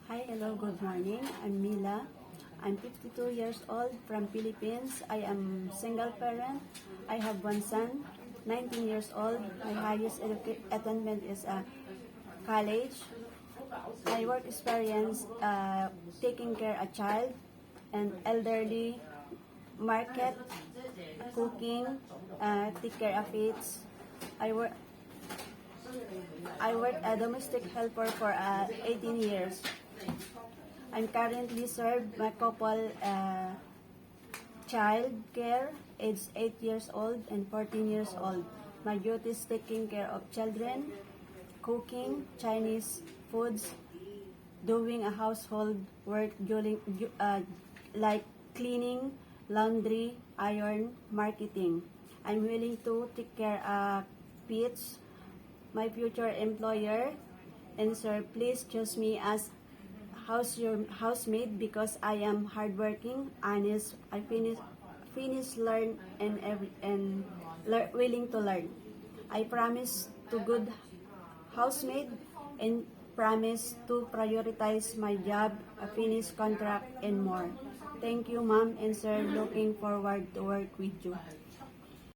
Hi, hello, good morning. I'm Mila. I'm 52 years old from Philippines. I am single parent. I have one son, 19 years old. My highest attainment is college. My work experience taking care a child and elderly, market, cooking, take care of kids. I work I work a domestic helper for 18 years. I'm currently served my couple child care, aged 8 years old and 14 years old. My duty is taking care of children, cooking Chinese foods, doing a household work during, like cleaning, laundry, iron, marketing. I'm willing to take care of pets, my future employer, and sir, please choose me as your housemaid because I am hardworking, honest. I finish, learn, and willing to learn. I promise to good housemaid and promise to prioritize my job, a finish contract, and more. Thank you, ma'am and sir. Looking forward to work with you.